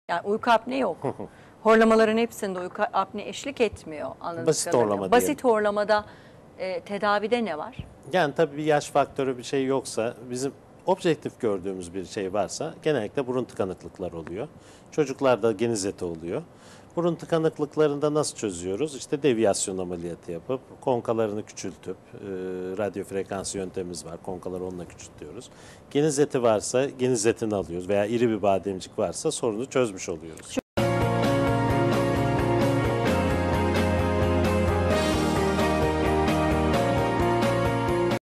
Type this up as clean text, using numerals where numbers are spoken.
Yani uyku apne yok. Horlamaların hepsinde uyku apne eşlik etmiyor. Basit horlama Basit horlamada tedavide ne var? Yani tabii bir yaş faktörü bir şey yoksa, bizim objektif gördüğümüz bir şey varsa genellikle burun tıkanıklıklar oluyor. Çocuklarda genizeti oluyor. Burun tıkanıklıklarında nasıl çözüyoruz? İşte deviyasyon ameliyatı yapıp konkalarını küçültüp radyo frekans yöntemimiz var. Konkaları onunla küçültüyoruz. Genizeti varsa genizetini alıyoruz veya iri bir bademcik varsa sorunu çözmüş oluyoruz.